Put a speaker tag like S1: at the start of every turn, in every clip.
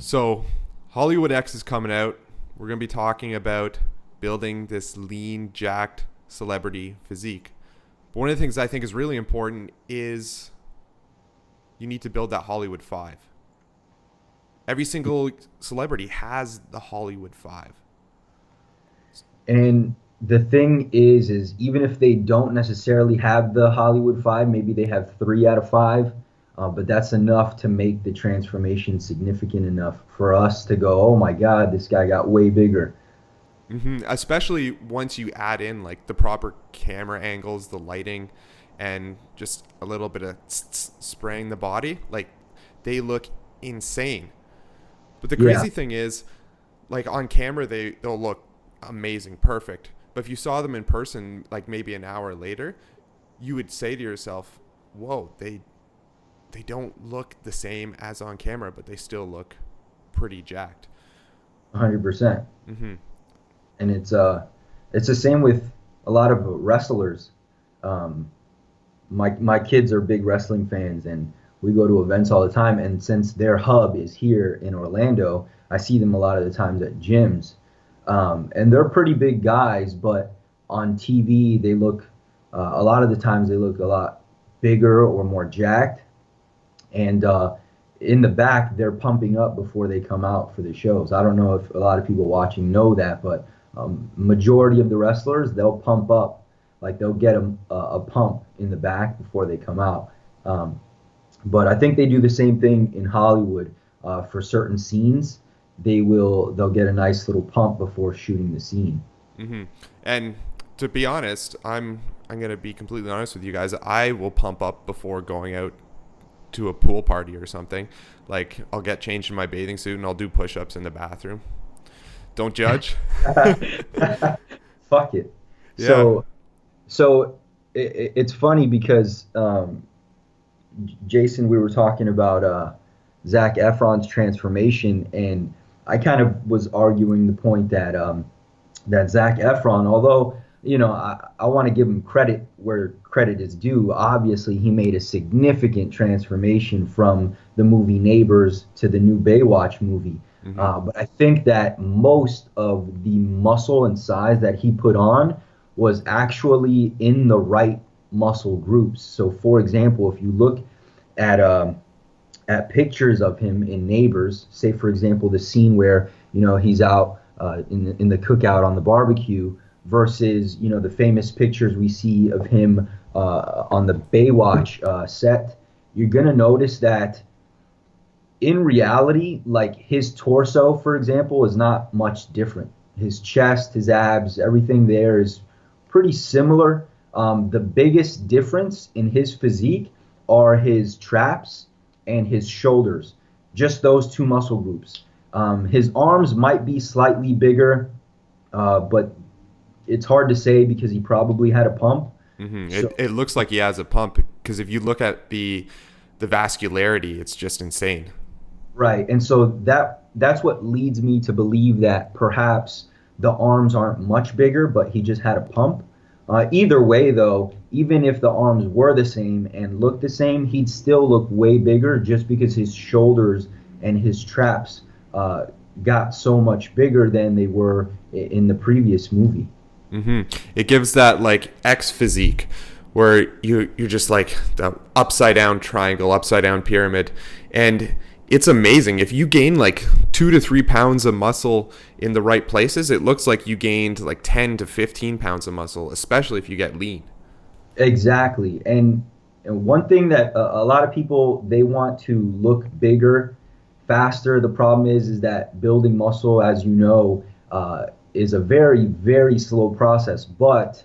S1: So, Hollywood X is coming out. We're going to be talking about building this lean, jacked celebrity physique. But one of the things I think is really important is you need to build that Hollywood 5. Every single celebrity has the Hollywood 5.
S2: And the thing is even if they don't necessarily have the Hollywood five, maybe they have 3 out of 5, but that's enough to make the transformation significant enough for us to go, oh my God, this guy got way bigger.
S1: Especially once you add in like the proper camera angles, the lighting, and just a little bit of spraying the body. Like, they look insane. But the
S2: Yeah,
S1: crazy thing is, like, on camera, they'll look amazing, perfect. But if you saw them in person, like maybe an hour later, you would say to yourself, "Whoa, they don't look the same as on camera, but they still look pretty jacked."
S2: 100%.
S1: Mm-hmm.
S2: And it's the same with a lot of wrestlers. Um, my kids are big wrestling fans, and we go to events all the time. And since their hub is here in Orlando, I see them a lot of the times at gyms. And they're pretty big guys, but on TV they look a lot of the times they look a lot bigger or more jacked. And in the back they're pumping up before they come out for the shows. I don't know if a lot of people watching know that, but majority of the wrestlers, they'll pump up, like they'll get a pump in the back before they come out. Um, but I think they do the same thing in Hollywood for certain scenes. They'll get a nice little pump before shooting the scene.
S1: Mm-hmm. And to be honest, I'm gonna be completely honest with you guys. I will pump up before going out to a pool party or something. Like, I'll get changed in my bathing suit and I'll do push-ups in the bathroom. Don't judge.
S2: Fuck it.
S1: Yeah.
S2: So it's funny because Jason, we were talking about Zac Efron's transformation, and I kind of was arguing the point that that Zac Efron, although I want to give him credit where credit is due. Obviously, he made a significant transformation from the movie Neighbors to the new Baywatch movie.
S1: Mm-hmm.
S2: But I think that most of the muscle and size that he put on was actually in the right muscle groups. So, for example, if you look at pictures of him in Neighbors, say for example the scene where he's out in the cookout on the barbecue, versus the famous pictures we see of him on the Baywatch set, you're gonna notice that in reality, like, his torso, for example, is not much different. His chest, his abs, everything there is pretty similar. The biggest difference in his physique are his traps and his shoulders, just those two muscle groups. His arms might be slightly bigger, but it's hard to say because he probably had a pump.
S1: Mm-hmm.
S2: So,
S1: It looks like he has a pump because if you look at the vascularity, it's just insane.
S2: right, and so that's what leads me to believe that perhaps the arms aren't much bigger, but he just had a pump. Either way, though, even if the arms were the same and looked the same, he'd still look way bigger just because his shoulders and his traps got so much bigger than they were in the previous movie.
S1: Mm-hmm. It gives that like X physique where you're just like the upside down triangle, upside down pyramid, and it's amazing. If you gain like 2 to 3 pounds of muscle in the right places, it looks like you gained like 10 to 15 pounds of muscle, especially if you get lean.
S2: Exactly. And one thing that a lot of people, they want to look bigger, faster. The problem is that building muscle, as you know, is a very, very slow process. But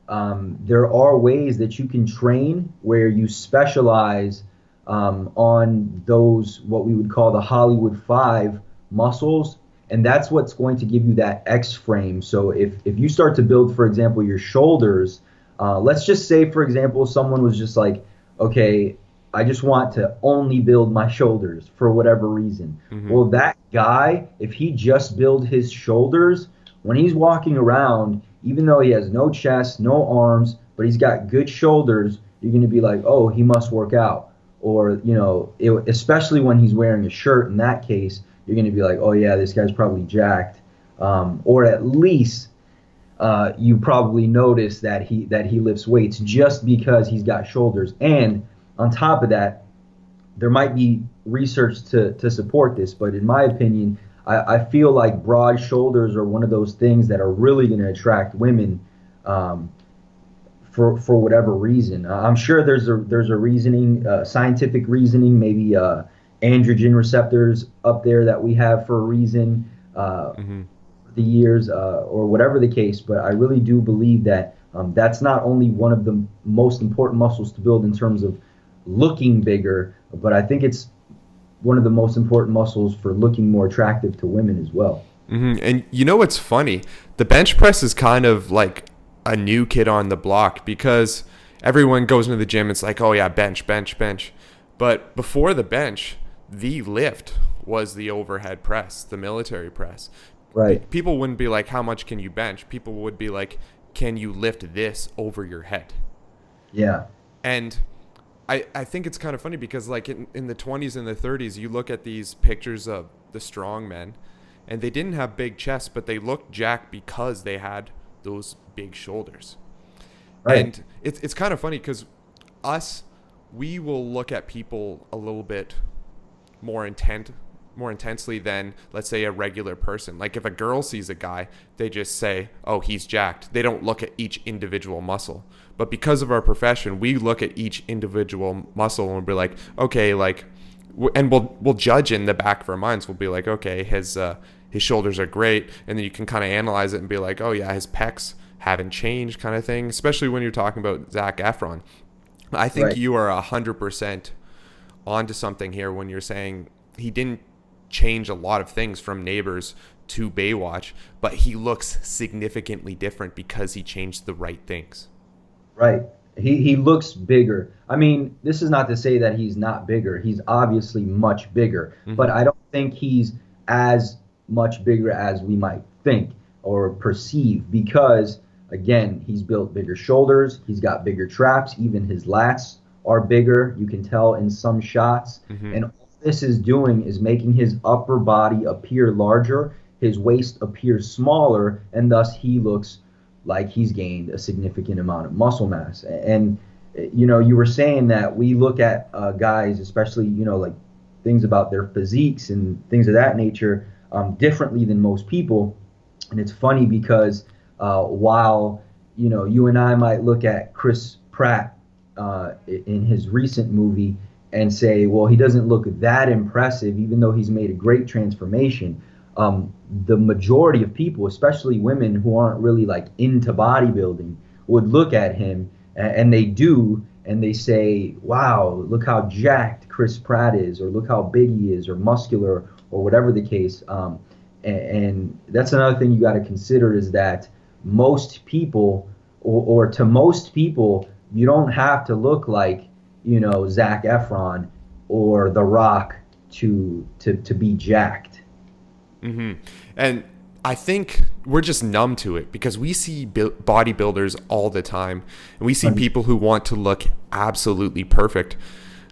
S2: there are ways that you can train where you specialize on those, what we would call the Hollywood 5 muscles. And that's what's going to give you that X frame. So if you start to build, for example, your shoulders, let's just say, for example, someone was just like, okay, I just want to only build my shoulders for whatever reason.
S1: Mm-hmm.
S2: Well, that guy, if he just build his shoulders, when he's walking around, even though he has no chest, no arms, but he's got good shoulders, you're going to be like, oh, he must work out. Or, especially when he's wearing a shirt, in that case, you're going to be like, oh yeah, this guy's probably jacked, or at least you probably notice that he lifts weights just because he's got shoulders. And on top of that, there might be research to support this, but in my opinion, I feel like broad shoulders are one of those things that are really going to attract women, for whatever reason. I'm sure there's a reasoning, scientific reasoning, maybe androgen receptors up there that we have for a reason, the years, or whatever the case. But I really do believe that that's not only one of the most important muscles to build in terms of looking bigger, but I think it's one of the most important muscles for looking more attractive to women as well.
S1: And you know what's funny? The bench press is kind of like a new kid on the block, because everyone goes into the gym. It's like, oh yeah, bench, bench, bench. But before the bench, the lift was the overhead press, the military press.
S2: Right.
S1: People wouldn't be like, how much can you bench? People would be like, can you lift this over your head?
S2: Yeah.
S1: And I think it's kind of funny because like in the 20s and the 30s, you look at these pictures of the strong men, and they didn't have big chests, but they looked jacked because they had those big shoulders.
S2: Right.
S1: And it's kind of funny because we will look at people a little bit more intensely than, let's say, a regular person. Like if a girl sees a guy, they just say, oh, he's jacked. They don't look at each individual muscle. But because of our profession, we look at each individual muscle and we'll be like, okay, like, and we'll judge in the back of our minds. We'll be like, okay, his shoulders are great. And then you can kind of analyze it and be like, oh yeah, his pecs haven't changed, kind of thing. Especially when you're talking about Zac Efron. I think
S2: Right.
S1: you are 100% onto something here when you're saying he didn't change a lot of things from Neighbors to Baywatch, but he looks significantly different because he changed the right things.
S2: Right. He looks bigger. I mean, this is not to say that he's not bigger. He's obviously much bigger, but I don't think he's as much bigger as we might think or perceive, because again, he's built bigger shoulders, he's got bigger traps, even his lats are bigger. You can tell in some shots. And all this is doing is making his upper body appear larger, his waist appears smaller, and thus he looks like he's gained a significant amount of muscle mass. And you were saying that we look at guys, especially like things about their physiques and things of that nature, differently than most people. And it's funny because while you and I might look at Chris Pratt in his recent movie and say, well, he doesn't look that impressive, even though he's made a great transformation. The majority of people, especially women who aren't really like into bodybuilding, would look at him, and they do, and they say, wow, look how jacked Chris Pratt is, or look how big he is, or muscular, or whatever the case. And that's another thing you got to consider, is that most people, or to most people, you don't have to look like Zac Efron or The Rock to be jacked.
S1: And I think we're just numb to it because we see bodybuilders all the time, and we see people who want to look absolutely perfect.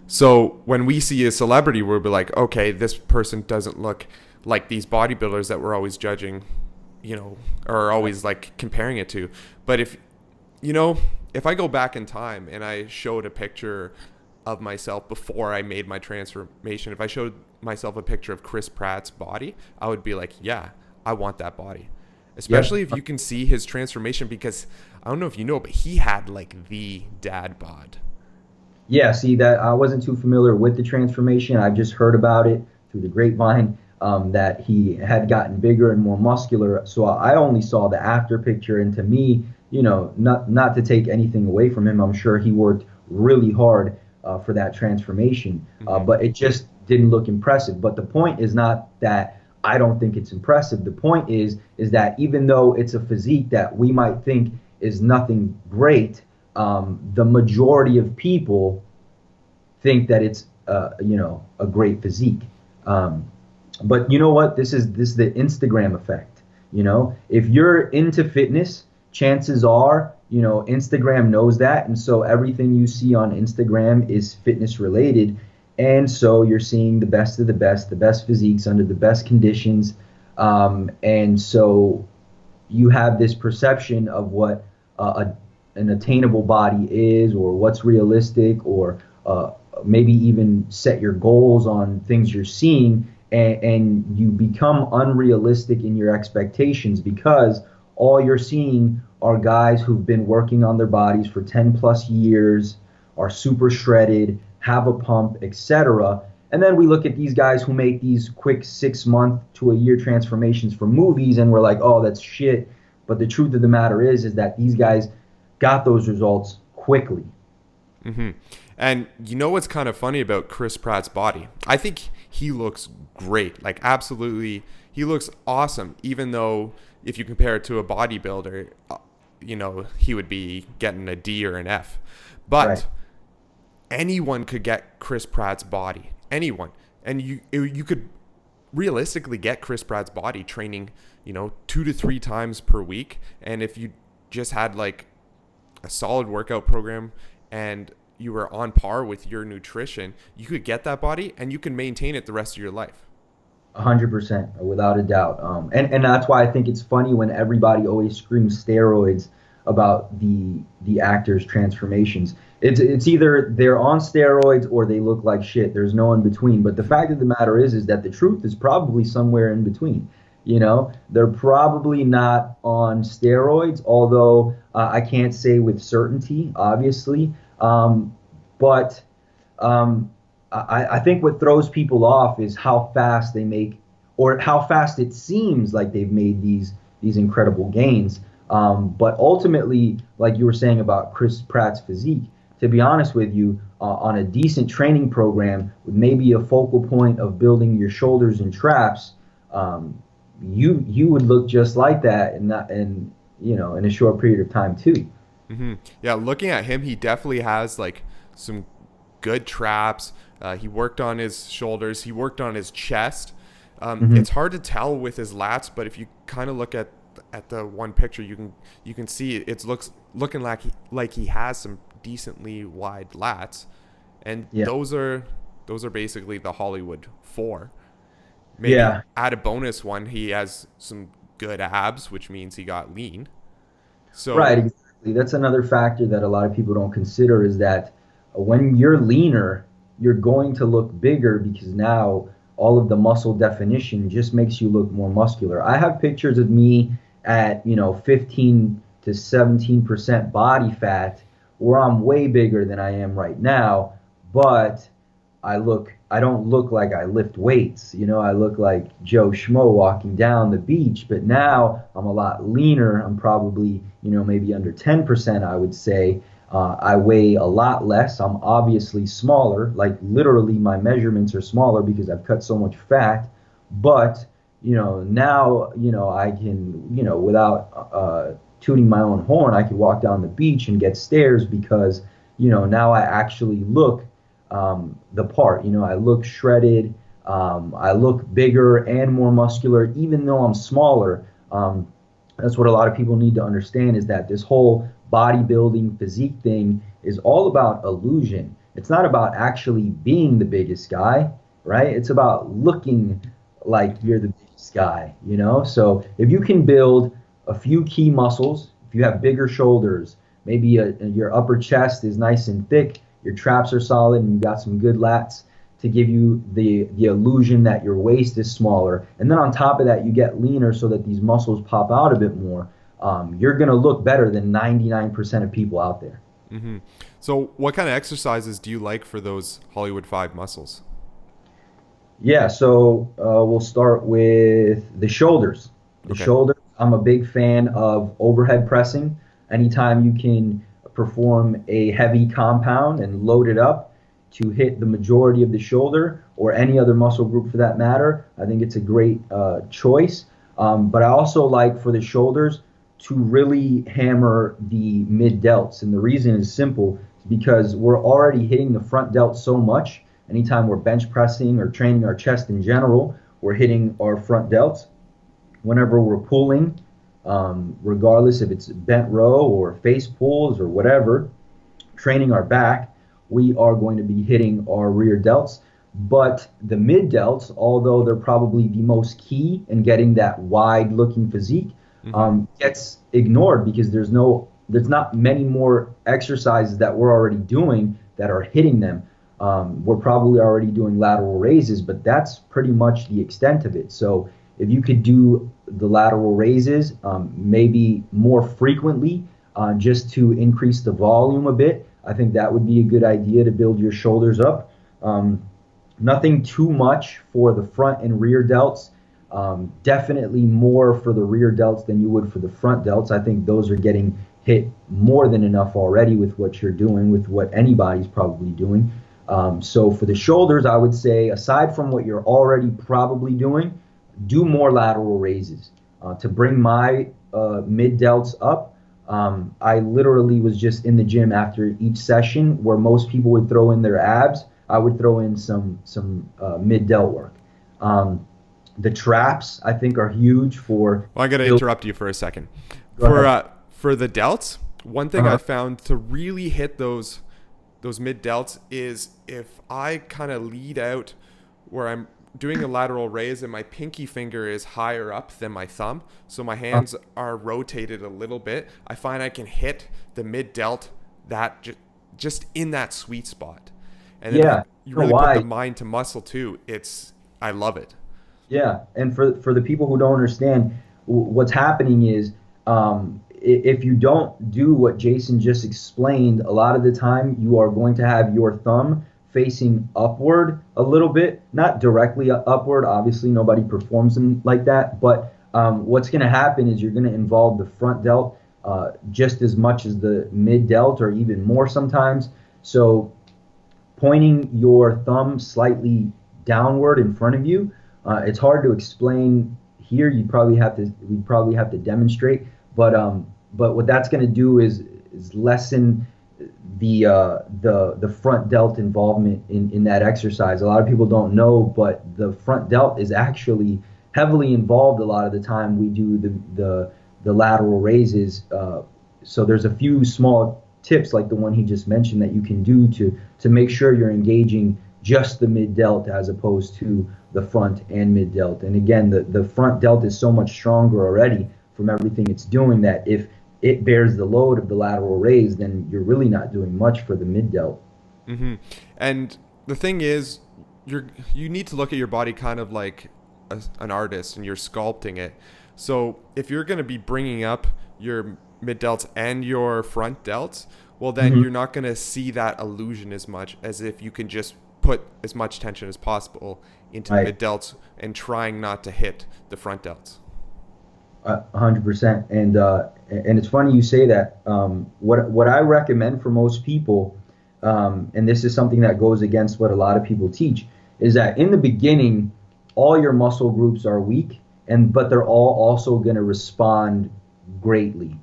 S1: So when we see a celebrity, we'll be like, okay, this person doesn't look like these bodybuilders that we're always judging, or always like comparing it to. But if I go back in time and I showed a picture of myself before I made my transformation, if I showed myself a picture of Chris Pratt's body, I would be like, yeah, I want that body. Especially if you can see his transformation, because I don't know if you know, but he had like the dad bod.
S2: Yeah, see, that I wasn't too familiar with the transformation. I've just heard about it through the grapevine, that he had gotten bigger and more muscular. So I only saw the after picture, and to me, not to take anything away from him, I'm sure he worked really hard for that transformation, but it just didn't look impressive. But the point is not that I don't think it's impressive. The point is that even though it's a physique that we might think is nothing great, the majority of people think that it's a great physique. But you know what? This is the Instagram effect. If you're into fitness, chances are, Instagram knows that, and so everything you see on Instagram is fitness related. And so you're seeing the best of the best physiques under the best conditions. And so you have this perception of what an attainable body is, or what's realistic, or maybe even set your goals on things you're seeing, and you become unrealistic in your expectations because all you're seeing are guys who've been working on their bodies for 10 plus years, are super shredded, have a pump, etc. And then we look at these guys who make these quick 6 month to a year transformations for movies, and we're like, oh, that's shit. But the truth of the matter is that these guys got those results quickly.
S1: Hmm. And you know what's kind of funny about Chris Pratt's body? I think he looks great. Like, absolutely, he looks awesome. Even though if you compare it to a bodybuilder, he would be getting a D or an F. But
S2: Right.
S1: anyone could get Chris Pratt's body. Anyone. And you could realistically get Chris Pratt's body training, 2 to 3 times per week. And if you just had like a solid workout program and you were on par with your nutrition, you could get that body and you can maintain it the rest of your life.
S2: 100%, without a doubt. And that's why I think it's funny when everybody always screams steroids about the actors' transformations. It's either they're on steroids or they look like shit. There's no in between. But the fact of the matter is that the truth is probably somewhere in between. They're probably not on steroids, although I can't say with certainty, obviously. But I think what throws people off is how fast they make, or how fast it seems like they've made these incredible gains. But ultimately, like you were saying about Chris Pratt's physique, to be honest with you, on a decent training program with maybe a focal point of building your shoulders and traps, you would look just like that, in a short period of time too.
S1: Hmm. Yeah, looking at him, he definitely has like some good traps. He worked on his shoulders. He worked on his chest.
S2: Hmm.
S1: It's hard to tell with his lats, but if you kind of look at the one picture, you can see it's looking like he has some decently wide lats, and
S2: Yeah.
S1: those are basically the Hollywood four. Maybe
S2: Yeah.
S1: add a bonus one. He has some good abs, which means he got lean.
S2: Right,
S1: So
S2: exactly. That's another factor that a lot of people don't consider is that when you're leaner, you're going to look bigger because now all of the muscle definition just makes you look more muscular. I have pictures of me at, 15 to 17% body fat where I'm way bigger than I am right now, but I don't look like I lift weights. I look like Joe Schmo walking down the beach, but now I'm a lot leaner. I'm probably, maybe under 10%, I would say. I weigh a lot less. I'm obviously smaller, like literally my measurements are smaller because I've cut so much fat. But, now, I can, without tooting my own horn, I can walk down the beach and get stares because, now I actually look the part. I look shredded. I look bigger and more muscular, even though I'm smaller. That's what a lot of people need to understand is that this whole bodybuilding physique thing is all about illusion. It's not about actually being the biggest guy, right? It's about looking like you're the biggest guy. So if you can build a few key muscles, if you have bigger shoulders, maybe your upper chest is nice and thick, your traps are solid, and you got some good lats to give you the illusion that your waist is smaller. And then on top of that, you get leaner so that these muscles pop out a bit more. You're going to look better than 99% of people out there.
S1: hmm. So what kind of exercises do you like for those Hollywood 5 muscles?
S2: Yeah, so we'll start with the shoulders. The
S1: Okay.
S2: shoulders, I'm a big fan of overhead pressing. Anytime you can perform a heavy compound and load it up to hit the majority of the shoulder or any other muscle group for that matter, I think it's a great choice. But I also like for the shoulders to really hammer the mid delts. And the reason is simple because we're already hitting the front delt so much. Anytime we're bench pressing or training our chest in general, we're hitting our front delts. Whenever we're pulling, regardless if it's bent row or face pulls or whatever, training our back, we are going to be hitting our rear delts. But the mid delts, although they're probably the most key in getting that wide looking physique, gets ignored because there's not many more exercises that we're already doing that are hitting them. We're probably already doing lateral raises, but that's pretty much the extent of it. So if you could do the lateral raises maybe more frequently, just to increase the volume a bit, I think that would be a good idea to build your shoulders up. Nothing too much for the front and rear delts. Definitely more for the rear delts than you would for the front delts. I think those are getting hit more than enough already with what you're doing, with what anybody's probably doing. So for the shoulders, I would say, aside from what you're already probably doing, do more lateral raises. To bring my mid delts up, I literally was just in the gym after each session where most people would throw in their abs. I would throw in some mid delt work. The traps, I think, are huge for.
S1: Well, I got to interrupt you for a second. For the delts, one thing I found to really hit those mid delts is if I kind of lead out where I'm doing a lateral raise and my pinky finger is higher up than my thumb, so my hands are rotated a little bit, I find I can hit the mid delt that just in that sweet spot. And then you really put the mind to muscle too. I love it.
S2: Yeah, and for the people who don't understand, what's happening is if you don't do what Jason just explained, a lot of the time you are going to have your thumb facing upward a little bit, not directly upward. Obviously, nobody performs them like that. But what's going to happen is you're going to involve the front delt just as much as the mid delt, or even more sometimes. So pointing your thumb slightly downward in front of you, it's hard to explain here. We probably have to demonstrate. But what that's going to do is lessen the front delt involvement in that exercise. A lot of people don't know, but the front delt is actually heavily involved a lot of the time we do the lateral raises. So there's a few small tips like the one he just mentioned that you can do to make sure you're engaging just the mid delt as opposed to the front and mid delt. And again, the front delt is so much stronger already from everything it's doing that if it bears the load of the lateral raise, then you're really not doing much for the mid delt.
S1: Mm-hmm. And the thing is, you need to look at your body kind of like an artist, and you're sculpting it. So if you're going to be bringing up your mid delts and your front delts, well, then you're not going to see that illusion as much as if you can just put as much tension as possible into the mid delts and trying not to hit the front delts.
S2: 100%. And it's funny you say that. What I recommend for most people, and this is something that goes against what a lot of people teach, is that in the beginning, all your muscle groups are weak, but they're all also going to respond greatly.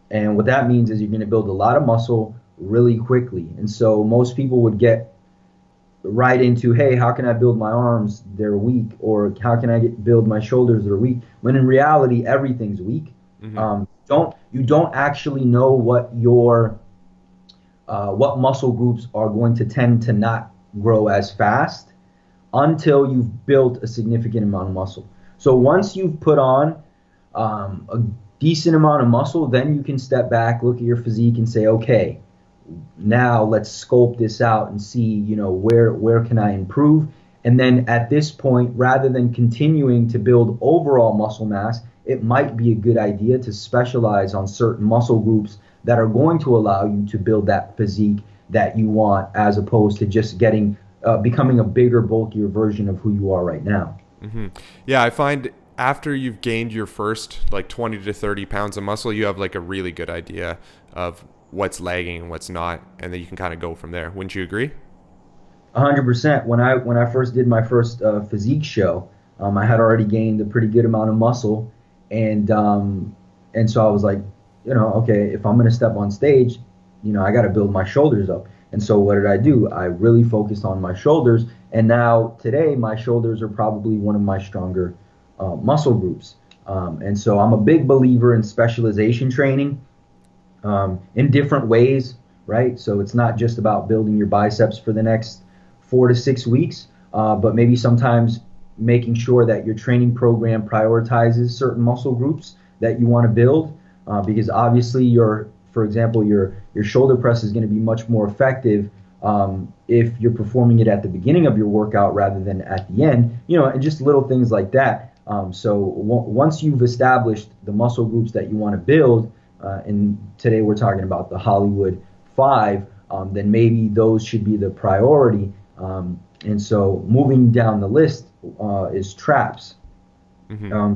S2: And what that means is you're going to build a lot of muscle really quickly. And so most people would get right into, hey, how can I build my arms? They're weak. Or how can I build my shoulders? They're weak. When in reality, everything's weak. You don't actually know what muscle groups are going to tend to not grow as fast until you've built a significant amount of muscle. So once you've put on a decent amount of muscle, then you can step back, look at your physique, and say, okay, now let's sculpt this out and see, where can I improve? And then at this point, rather than continuing to build overall muscle mass, it might be a good idea to specialize on certain muscle groups that are going to allow you to build that physique that you want, as opposed to just becoming a bigger, bulkier version of who you are right now.
S1: Mm-hmm. Yeah, I find after you've gained your first 20 to 30 pounds of muscle, you have a really good idea of what's lagging and what's not, and then you can kind of go from there. Wouldn't you agree?
S2: 100%. When I first did my first physique show, I had already gained a pretty good amount of muscle, and so I was like, okay, if I'm going to step on stage, I got to build my shoulders up. And so what did I do? I really focused on my shoulders, and now today my shoulders are probably one of my stronger muscle groups. And so I'm a big believer in specialization training in different ways, right? So it's not just about building your biceps for the next 4 to 6 weeks, but maybe sometimes making sure that your training program prioritizes certain muscle groups that you want to build, because obviously for example, your shoulder press is going to be much more effective if you're performing it at the beginning of your workout rather than at the end, and just little things like that. So once you've established the muscle groups that you want to build, and today we're talking about the Hollywood 5, then maybe those should be the priority. And so moving down the list is traps.
S1: Mm-hmm.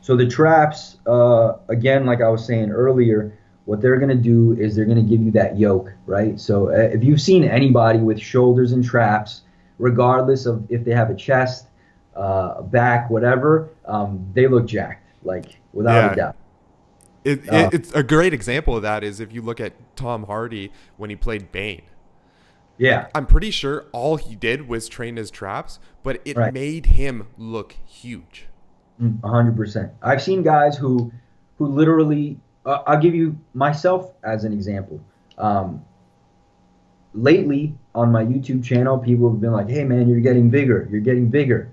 S2: So the traps, again, like I was saying earlier, what they're going to do is they're going to give you that yoke, right? So if you've seen anybody with shoulders and traps, regardless of if they have a chest, back, whatever, they look jacked, like without a doubt.
S1: It's a great example of that is if you look at Tom Hardy when he played Bane.
S2: Yeah.
S1: I'm pretty sure all he did was train his traps, but it
S2: Right.
S1: made him look huge.
S2: 100%. I've seen guys who literally, I'll give you myself as an example. Lately on my YouTube channel, people have been like, "Hey man, you're getting bigger. You're getting bigger."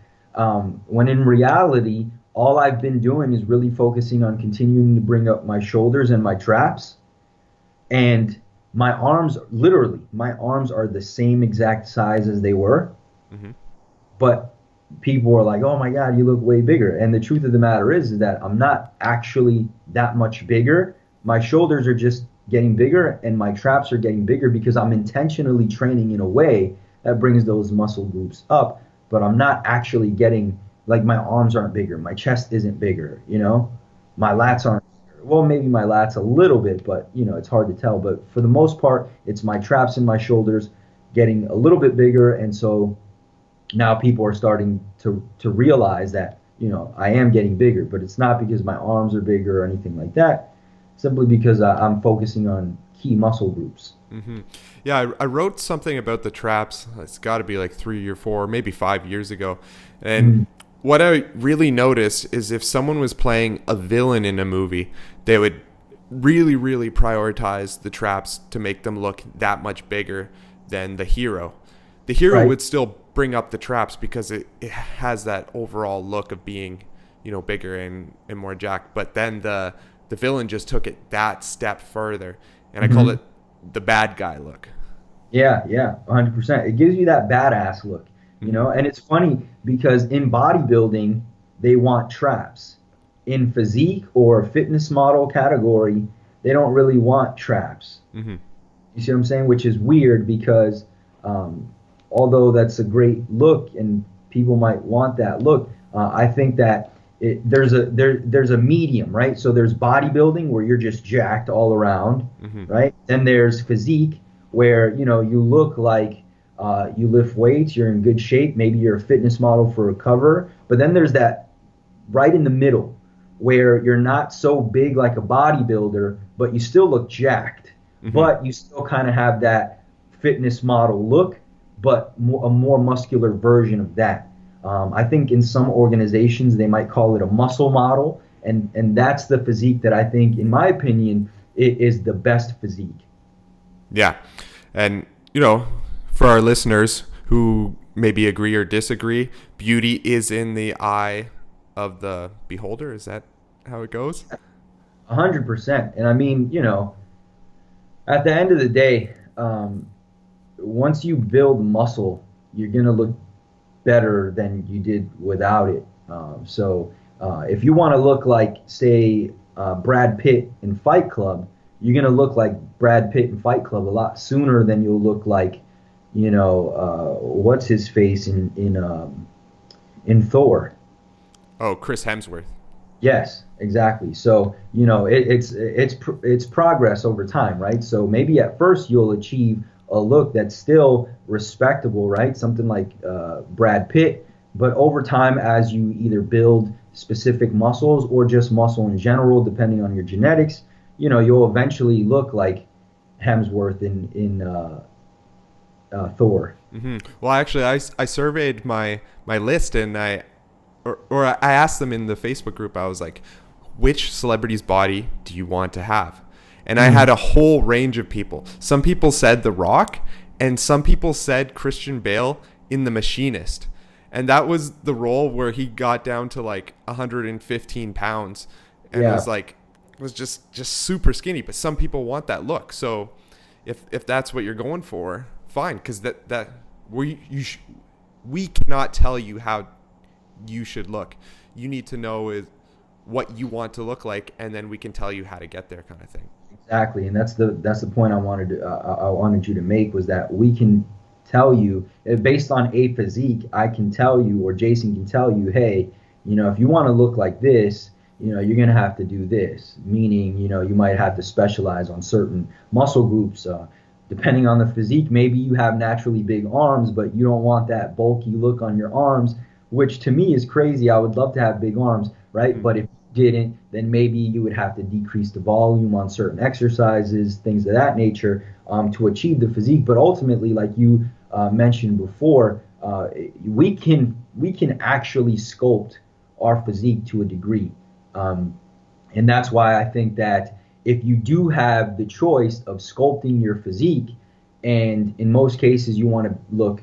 S2: When in reality, all I've been doing is really focusing on continuing to bring up my shoulders and my traps, and my arms are the same exact size as they were.
S1: Mm-hmm.
S2: But people are like, "Oh my God, you look way bigger." And the truth of the matter is that I'm not actually that much bigger. My shoulders are just getting bigger and my traps are getting bigger because I'm intentionally training in a way that brings those muscle groups up. But I'm not actually getting, like, my arms aren't bigger. My chest isn't bigger, My lats aren't bigger. Well, maybe my lats a little bit, but, it's hard to tell. But for the most part, it's my traps and my shoulders getting a little bit bigger. And so now people are starting to realize that, I am getting bigger, but it's not because my arms are bigger or anything like that, simply because I'm focusing on key muscle groups.
S1: Mm-hmm. Yeah, I wrote something about the traps. It's got to be like 3 or 4, maybe 5 years ago. And what I really noticed is if someone was playing a villain in a movie, they would really, really prioritize the traps to make them look that much bigger than the hero. The hero would still bring up the traps because it has that overall look of being, bigger and more jacked. But then the villain just took it that step further. And I call it the bad guy look.
S2: Yeah, 100%. It gives you that badass look, and it's funny because in bodybuilding, they want traps. In physique or fitness model category, they don't really want traps.
S1: Mm-hmm.
S2: You see what I'm saying? Which is weird because although that's a great look and people might want that look, I think that there's a medium, right? So there's bodybuilding where you're just jacked all around, right? Then there's physique where you look like you lift weights, you're in good shape, maybe you're a fitness model for a cover. But then there's that right in the middle where you're not so big like a bodybuilder, but you still look jacked, but you still kind of have that fitness model look, but a more muscular version of that. I think in some organizations they might call it a muscle model, and that's the physique that I think, in my opinion, it is the best physique.
S1: Yeah, and for our listeners who maybe agree or disagree, beauty is in the eye of the beholder. Is that how it goes?
S2: 100%. And I mean, at the end of the day, once you build muscle, you're gonna look better than you did without it. So if you want to look like, say, Brad Pitt in Fight Club, you're going to look like Brad Pitt in Fight Club a lot sooner than you'll look like, what's his face in Thor.
S1: Oh, Chris Hemsworth.
S2: Yes, exactly. So, it's progress over time, right? So maybe at first you'll achieve a look that's still respectable, right? Something like Brad Pitt. But over time, as you either build specific muscles or just muscle in general, depending on your genetics, you'll eventually look like Hemsworth in Thor.
S1: Mm-hmm. Well, actually, I surveyed my list, and I asked them in the Facebook group. I was like, which celebrity's body do you want to have? And I had a whole range of people. Some people said The Rock, and some people said Christian Bale in The Machinist. And that was the role where he got down to like 115 pounds and was just super skinny. But some people want that look. So if that's what you're going for, fine. Because we cannot tell you how you should look. You need to know is what you want to look like, and then we can tell you how to get there, kind of thing.
S2: Exactly, and that's the point I wanted you to make, was that we can tell you, based on a physique, I can tell you, or Jason can tell you, hey, if you want to look like this, you're going to have to do this. Meaning, you might have to specialize on certain muscle groups. Depending on the physique, maybe you have naturally big arms, but you don't want that bulky look on your arms, which to me is crazy. I would love to have big arms, right? Mm-hmm. But if you didn't, then maybe you would have to decrease the volume on certain exercises, things of that nature, to achieve the physique. But ultimately, like you mentioned before, we can actually sculpt our physique to a degree. And that's why I think that if you do have the choice of sculpting your physique, and in most cases you want to look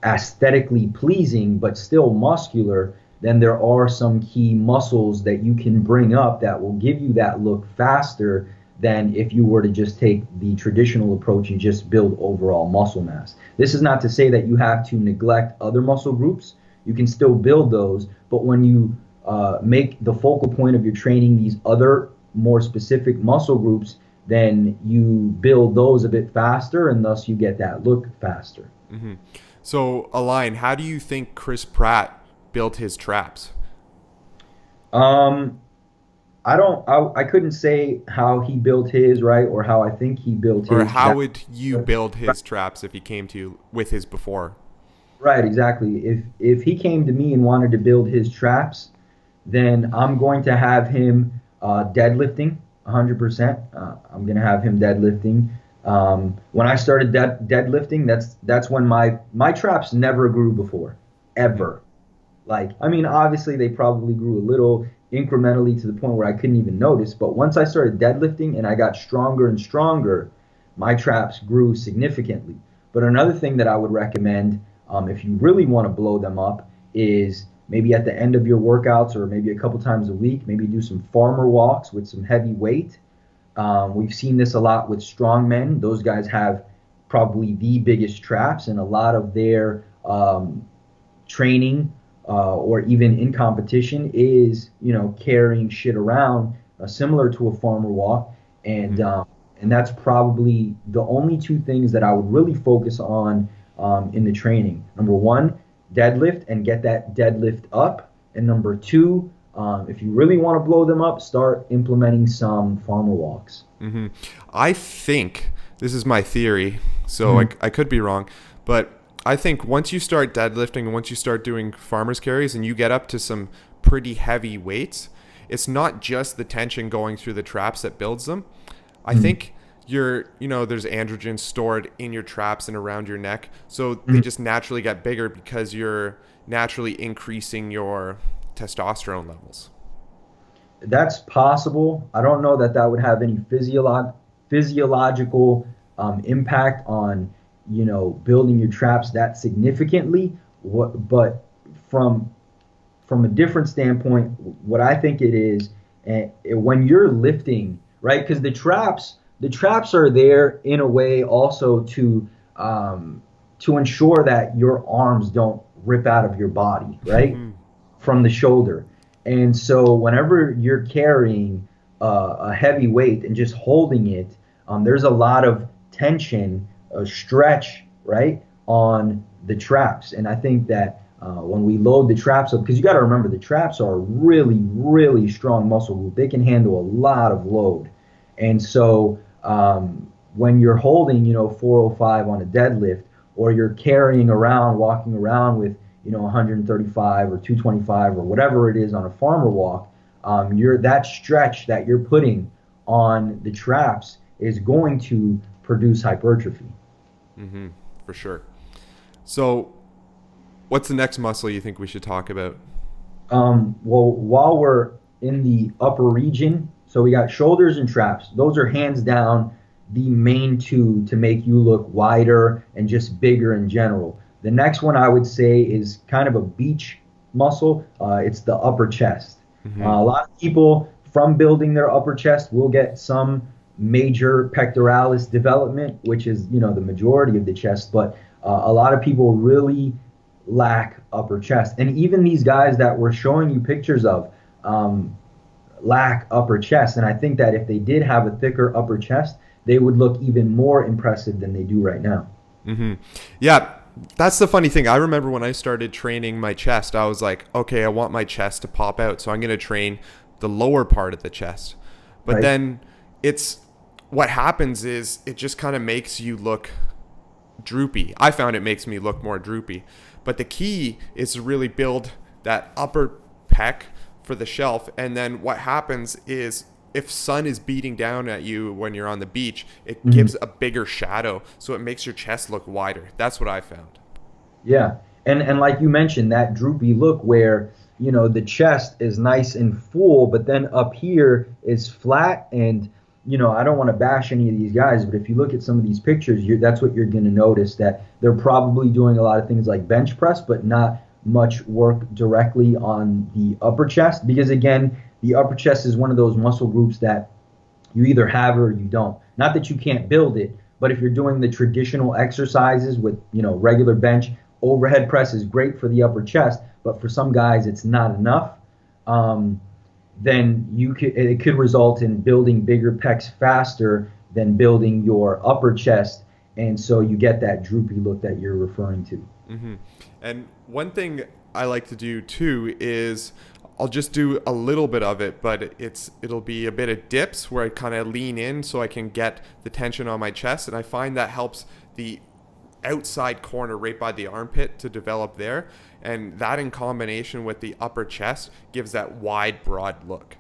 S2: aesthetically pleasing but still muscular, then there are some key muscles that you can bring up that will give you that look faster than if you were to just take the traditional approach and just build overall muscle mass. This is not to say that you have to neglect other muscle groups. You can still build those, but when you make the focal point of your training these other more specific muscle groups, then you build those a bit faster, and thus you get that look faster.
S1: Mm-hmm. So, Alain, how do you think Chris Pratt built his traps?
S2: I couldn't say how he built his, right, or how I think he built his.
S1: Or how would you build his traps if he came to you with his before?
S2: Right, exactly. If he came to me and wanted to build his traps, then I'm going to have him deadlifting 100%. I'm going to have him deadlifting. When I started deadlifting, that's when my traps never grew before, ever. Obviously they probably grew a little incrementally to the point where I couldn't even notice. But once I started deadlifting and I got stronger and stronger, my traps grew significantly. But another thing that I would recommend, if you really want to blow them up, is maybe at the end of your workouts, or maybe a couple times a week, maybe do some farmer walks with some heavy weight. We've seen this a lot with strong men. Those guys have probably the biggest traps, and a lot of their training or even in competition is, carrying shit around similar to a farmer walk. And that's probably the only two things that I would really focus on in the training. Number one, deadlift and get that deadlift up. And number two, if you really want to blow them up, start implementing some farmer walks.
S1: Mm-hmm. I think, this is my theory, so I could be wrong, but I think once you start deadlifting and once you start doing farmer's carries and you get up to some pretty heavy weights, it's not just the tension going through the traps that builds them. I think there's androgen stored in your traps and around your neck, so they just naturally get bigger because you're naturally increasing your testosterone levels.
S2: That's possible. I don't know that would have any physiological impact on, building your traps that significantly. But from a different standpoint, what I think it is, when you're lifting, right? Because the traps are there in a way also to ensure that your arms don't rip out of your body, right? From the shoulder. And so whenever you're carrying a heavy weight and just holding it, there's a lot of tension, stretch, right, on the traps. And I think that when we load the traps up, because you got to remember the traps are a really, really strong muscle group. They can handle a lot of load. And so when you're holding, 405 on a deadlift, or you're carrying around, walking around with 135 or 225 or whatever it is on a farmer walk, that stretch that you're putting on the traps is going to produce hypertrophy.
S1: For sure. So what's the next muscle you think we should talk about?
S2: Well, while we're in the upper region So we got shoulders and traps. Those are hands down the main two to make you look wider and just bigger in general. The next one I would say is kind of a beach muscle. It's the upper chest.
S1: Mm-hmm.
S2: A lot of people from building their upper chest will get some major pectoralis development, which is, the majority of the chest, but a lot of people really lack upper chest. And even these guys that we're showing you pictures of lack upper chest. And I think that if they did have a thicker upper chest, they would look even more impressive than they do right now.
S1: Mm-hmm. Yeah, that's the funny thing. I remember when I started training my chest, I was like, okay, I want my chest to pop out, so I'm going to train the lower part of the chest. But
S2: Right.
S1: then what happens is it just kind of makes you look droopy. I found it makes me look more droopy. But the key is to really build that upper pec for the shelf. And then what happens is if sun is beating down at you when you're on the beach, it
S2: Mhm.
S1: gives a bigger shadow. So it makes your chest look wider. That's what I found.
S2: Yeah. And like you mentioned, that droopy look where, the chest is nice and full, but then up here is flat. And, I don't want to bash any of these guys, but if you look at some of these pictures, that's what you're going to notice, that they're probably doing a lot of things like bench press, but not much work directly on the upper chest. Because again, the upper chest is one of those muscle groups that you either have or you don't. Not that you can't build it, but if you're doing the traditional exercises with, regular bench, overhead press is great for the upper chest, but for some guys it's not enough. Then it could result in building bigger pecs faster than building your upper chest, and so you get that droopy look that you're referring to.
S1: Mm-hmm. And one thing I like to do too is I'll just do a little bit of it, but it'll be a bit of dips where I kind of lean in so I can get the tension on my chest, and I find that helps the outside corner right by the armpit to develop there, and that in combination with the upper chest gives that wide, broad look.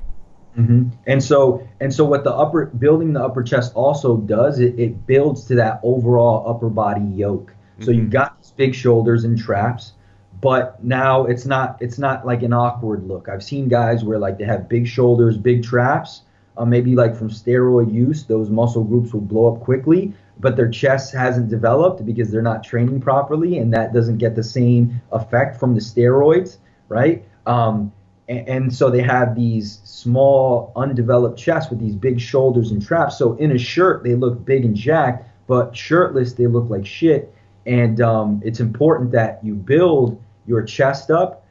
S2: Mm-hmm. And so what building the upper chest also does, it builds to that overall upper body yoke. So
S1: Mm-hmm.
S2: you've got these big shoulders and traps, but now it's not like an awkward look. I've seen guys where like they have big shoulders, big traps, maybe like from steroid use, those muscle groups will blow up quickly, but their chest hasn't developed because they're not training properly, and that doesn't get the same effect from the steroids, right? And so they have these small, undeveloped chests with these big shoulders and traps. So in a shirt, they look big and jacked, but shirtless, they look like shit. And it's important that you build your chest up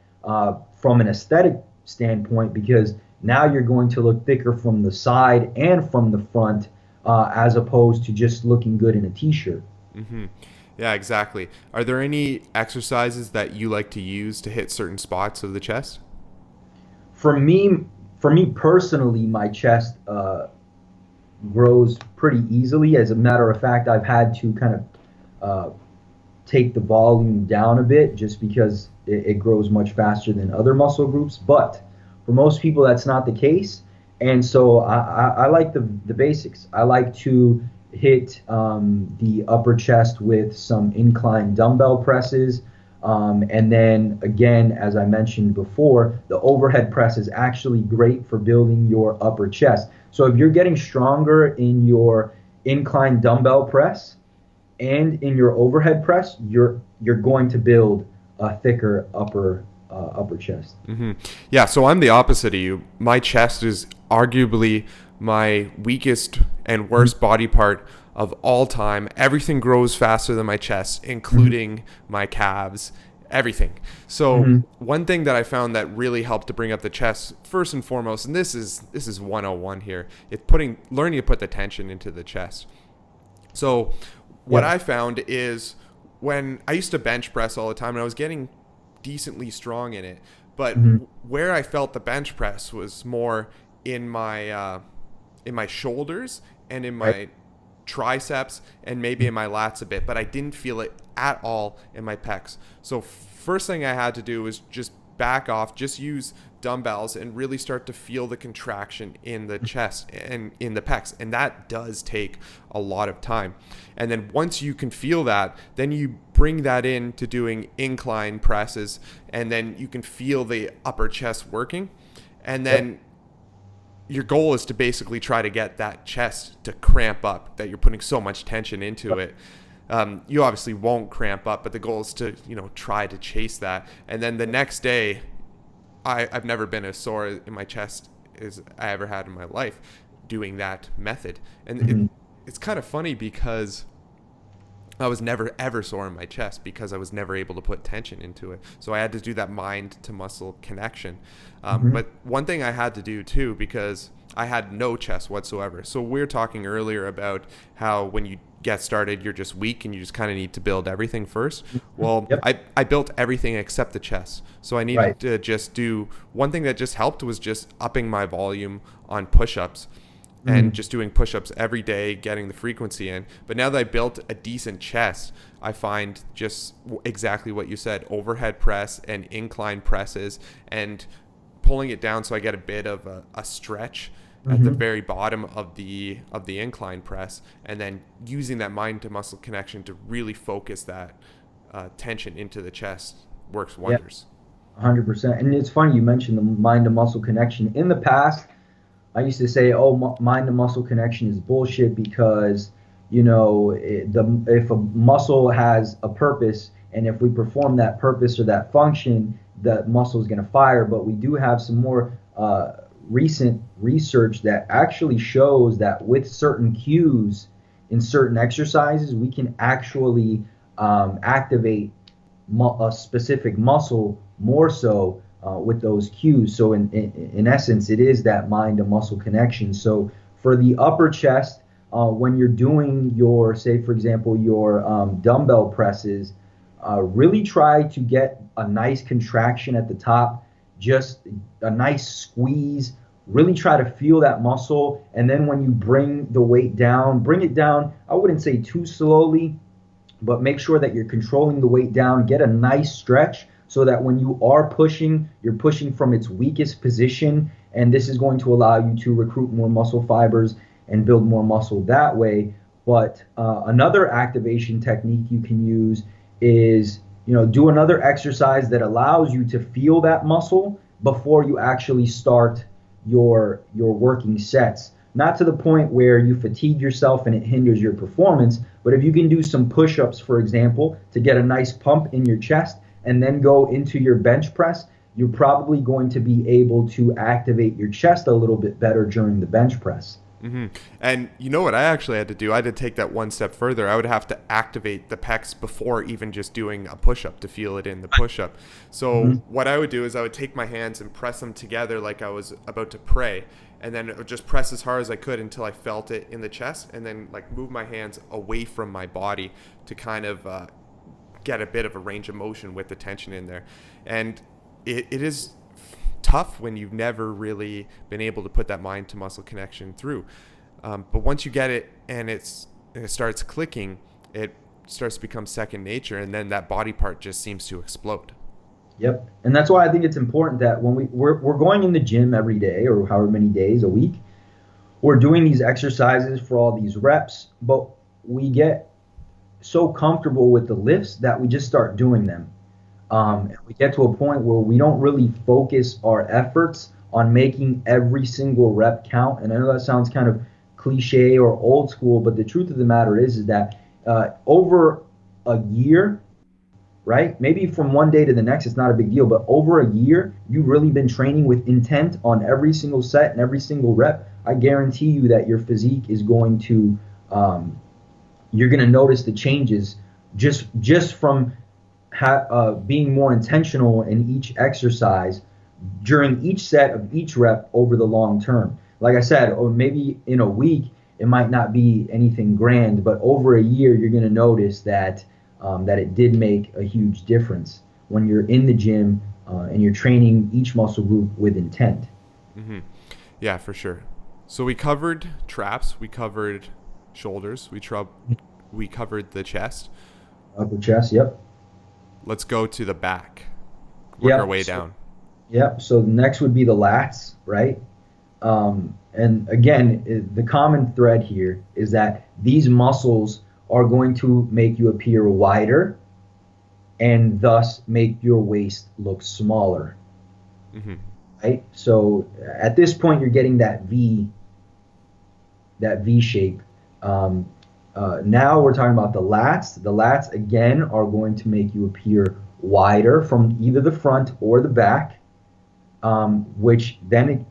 S2: from an aesthetic standpoint, because now you're going to look thicker from the side and from the front, as opposed to just looking good in a t-shirt.
S1: Mm-hmm. Yeah, exactly. Are there any exercises that you like to use to hit certain spots of the chest?
S2: For me personally, my chest grows pretty easily. As a matter of fact, I've had to kind of take the volume down a bit just because it grows much faster than other muscle groups. But for most people, that's not the case. And so I like the basics. I like to hit the upper chest with some incline dumbbell presses. And then again, as I mentioned before, the overhead press is actually great for building your upper chest. So if you're getting stronger in your incline dumbbell press and in your overhead press, you're going to build a thicker upper chest.
S1: Mm-hmm. Yeah, so I'm the opposite of you. My chest is arguably my weakest and worst body part of all time. Everything grows faster than my chest, including my calves, everything. So one thing that I found that really helped to bring up the chest, first and foremost, and this is 101 here, it's learning to put the tension into the chest. So what I found is when I used to bench press all the time and I was getting decently strong in it, but where I felt the bench press was more in my shoulders and in my triceps and maybe in my lats a bit, but I didn't feel it at all in my pecs. So first thing I had to do was just back off, just use dumbbells and really start to feel the contraction in the chest and in the pecs, and that does take a lot of time. And then once you can feel that, then you bring that in to doing incline presses, and then you can feel the upper chest working. And then your goal is to basically try to get that chest to cramp up, that you're putting so much tension into it. You obviously won't cramp up, but the goal is to, try to chase that. And then the next day, I've never been as sore in my chest as I ever had in my life doing that method. And it's kind of funny because I was never ever sore in my chest because I was never able to put tension into it. So I had to do that mind to muscle connection. But one thing I had to do too, because I had no chest whatsoever. So we were talking earlier about how when you get started, you're just weak and you just kind of need to build everything first. Well, I built everything except the chest. So I needed to just do one thing that just helped was just upping my volume on push-ups. And just doing push-ups every day, getting the frequency in. But now that I built a decent chest, I find just exactly what you said, overhead press and incline presses and pulling it down so I get a bit of a stretch at the very bottom of the incline press, and then using that mind to muscle connection to really focus that tension into the chest works wonders.
S2: 100%. And it's funny you mentioned the mind to muscle connection. In the past, I used to say, oh, mind to muscle connection is bullshit because, if a muscle has a purpose and if we perform that purpose or that function, the muscle is going to fire. But we do have some more recent research that actually shows that with certain cues in certain exercises, we can actually activate a specific muscle more so with those cues. So in essence, it is that mind to muscle connection. So for the upper chest, when you're doing your, say, for example, your dumbbell presses, really try to get a nice contraction at the top, just a nice squeeze. Really try to feel that muscle. And then when you bring the weight down, bring it down, I wouldn't say too slowly, but make sure that you're controlling the weight down. Get a nice stretch so that when you are pushing, you're pushing from its weakest position, and this is going to allow you to recruit more muscle fibers and build more muscle that way. But another activation technique you can use is, do another exercise that allows you to feel that muscle before you actually start your working sets. Not to the point where you fatigue yourself and it hinders your performance, but if you can do some push-ups, for example, to get a nice pump in your chest, and then go into your bench press, you're probably going to be able to activate your chest a little bit better during the bench press.
S1: And you know what I actually had to do? I had to take that one step further. I would have to activate the pecs before even just doing a push-up to feel it in the push-up. So what I would do is I would take my hands and press them together like I was about to pray. And then it would just press as hard as I could until I felt it in the chest, and then move my hands away from my body to kind of get a bit of a range of motion with the tension in there. And it is tough when you've never really been able to put that mind to muscle connection through. But once you get it and it starts clicking, it starts to become second nature, and then that body part just seems to explode.
S2: Yep. And that's why I think it's important that when we're going in the gym every day or however many days a week, we're doing these exercises for all these reps, but we get so comfortable with the lifts that we just start doing them. And we get to a point where we don't really focus our efforts on making every single rep count. And I know that sounds kind of cliche or old school, but the truth of the matter is that over a year, right? Maybe from one day to the next, it's not a big deal, but over a year, you've really been training with intent on every single set and every single rep. I guarantee you that your physique is going to, you're going to notice the changes just from being more intentional in each exercise during each set of each rep over the long term. Like I said, or maybe in a week, it might not be anything grand, but over a year, you're going to notice that it did make a huge difference when you're in the gym and you're training each muscle group with intent.
S1: Yeah, for sure. So we covered traps, we covered shoulders, we covered the chest.
S2: Upper chest, yep.
S1: Let's go to the back. Work our way down.
S2: Yep. So next would be the lats, right? And again, the common thread here is that these muscles are going to make you appear wider and thus make your waist look smaller. right? So at this point, you're getting that V shape. Um, Now we're talking about the lats. The lats again are going to make you appear wider from either the front or the back, which then it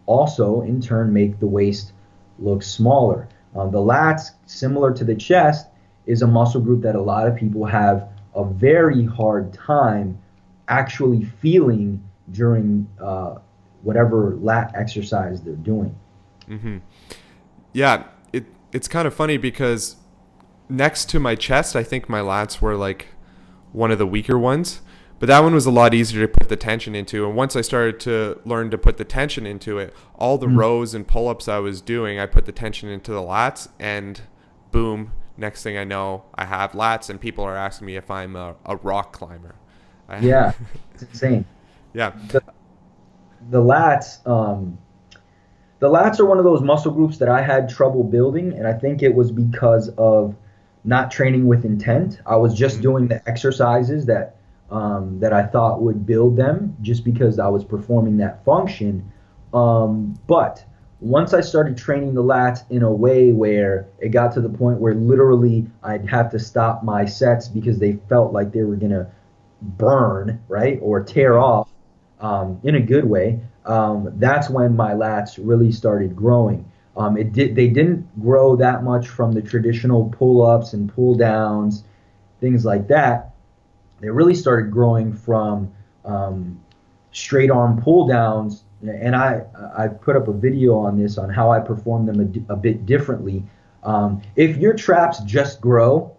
S2: also in turn make the waist look smaller. The lats, similar to the chest, is a muscle group that a lot of people have a very hard time actually feeling during whatever lat exercise they're doing.
S1: Hmm. Yeah, it's kind of funny because next to my chest, I think my lats were like one of the weaker ones. But that one was a lot easier to put the tension into. And once I started to learn to put the tension into it, all the rows and pull-ups I was doing, I put the tension into the lats, and boom, next thing I know, I have lats, and people are asking me if I'm a rock climber.
S2: Yeah, it's insane.
S1: Yeah.
S2: The, the lats, the lats are one of those muscle groups that I had trouble building, and I think it was because of not training with intent. I was just doing the exercises that I thought would build them, just because I was performing that function. But once I started training the lats in a way where it got to the point where literally I'd have to stop my sets because they felt like they were gonna burn, right, or tear off, in a good way, that's when my lats really started growing. They didn't grow that much from the traditional pull-ups and pull-downs, things like that. They really started growing from straight arm pull-downs, and I put up a video on this on how I perform them a bit differently. If your traps just grow,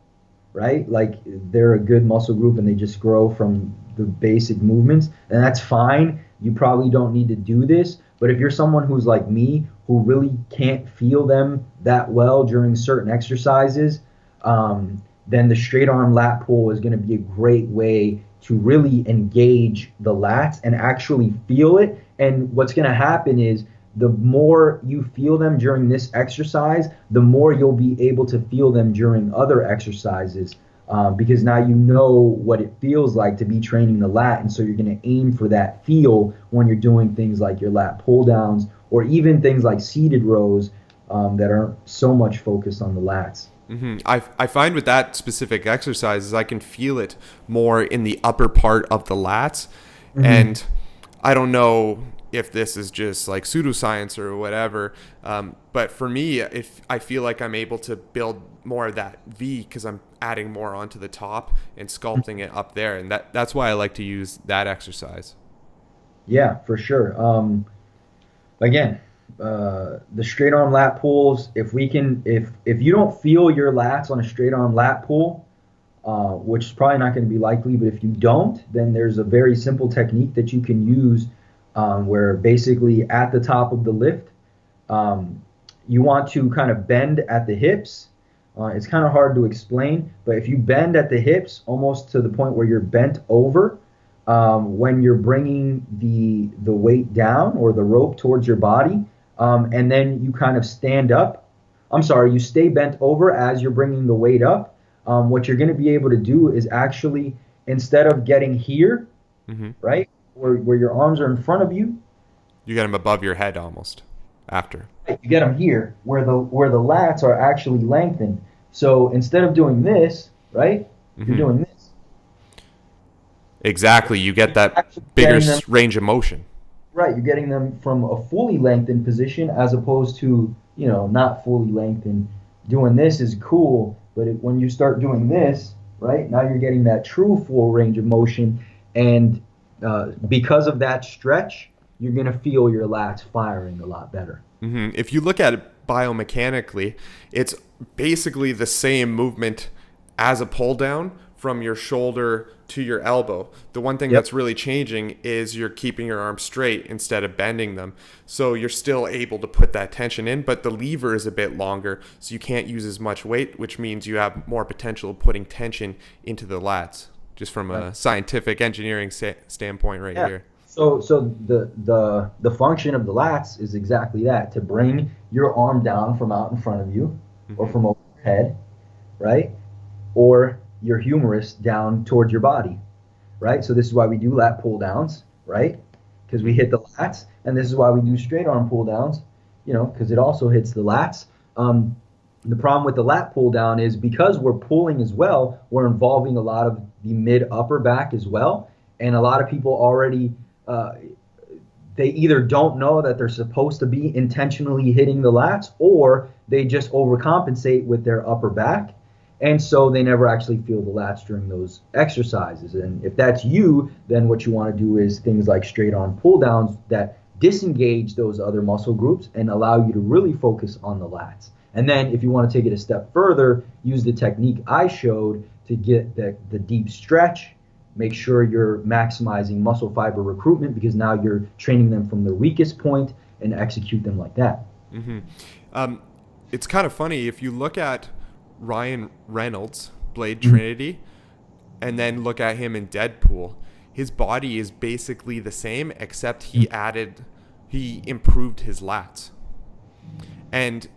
S2: right? Like they're a good muscle group and they just grow from the basic movements, and that's fine. You probably don't need to do this. But if you're someone who's like me, who really can't feel them that well during certain exercises, then the straight arm lat pull is going to be a great way to really engage the lats and actually feel it. And what's going to happen is the more you feel them during this exercise, the more you'll be able to feel them during other exercises, because now you know what it feels like to be training the lat. And so you're going to aim for that feel when you're doing things like your lat pull downs or even things like seated rows that aren't so much focused on the lats.
S1: Mm-hmm. I find with that specific exercise is I can feel it more in the upper part of the lats. Mm-hmm. And I don't know if this is just like pseudoscience or whatever, but for me, if I feel like I'm able to build more of that V because I'm adding more onto the top and sculpting it up there, and that's why I like to use that exercise.
S2: Yeah, for sure. Again, the straight arm lat pulls. If you don't feel your lats on a straight arm lat pull, which is probably not going to be likely, but if you don't, then there's a very simple technique that you can use, where basically at the top of the lift, you want to kind of bend at the hips. It's kind of hard to explain, but if you bend at the hips almost to the point where you're bent over, when you're bringing the weight down or the rope towards your body, and then you kind of stand up. I'm sorry, you stay bent over as you're bringing the weight up. What you're going to be able to do is actually, instead of getting here, mm-hmm. right, where your arms are in front of you,
S1: you get them above your head almost after.
S2: You get them here where the lats are actually lengthened. So instead of doing this, right, mm-hmm. you're doing this.
S1: Exactly, you get that bigger range of motion.
S2: Right, you're getting them from a fully lengthened position as opposed to, not fully lengthened. Doing this is cool, but when you start doing this, right, now you're getting that true full range of motion, and because of that stretch, you're going to feel your lats firing a lot better.
S1: Mm-hmm. If you look at it biomechanically, it's basically the same movement as a pull down from your shoulder to your elbow. The one thing that's really changing is you're keeping your arms straight instead of bending them. So you're still able to put that tension in, but the lever is a bit longer, so you can't use as much weight, which means you have more potential of putting tension into the lats, just from a scientific engineering standpoint right here.
S2: So the function of the lats is exactly that, to bring your arm down from out in front of you, mm-hmm. or from overhead, right? Or your humerus down towards your body, right? So this is why we do lat pull downs, right? because we hit the lats, and this is why we do straight arm pull downs, because it also hits the lats. The problem with the lat pull down is because we're pulling as well, we're involving a lot of the mid upper back as well. And a lot of people already, they either don't know that they're supposed to be intentionally hitting the lats, or they just overcompensate with their upper back. And so they never actually feel the lats during those exercises. And if that's you, then what you want to do is things like straight arm pull downs that disengage those other muscle groups and allow you to really focus on the lats. And then if you want to take it a step further, use the technique I showed to get the deep stretch. Make sure you're maximizing muscle fiber recruitment, because now you're training them from their weakest point and execute them like that.
S1: Mm-hmm. It's kind of funny if you look at Ryan Reynolds, Blade Trinity, and then look at him in Deadpool. His body is basically the same, except he improved his lats. And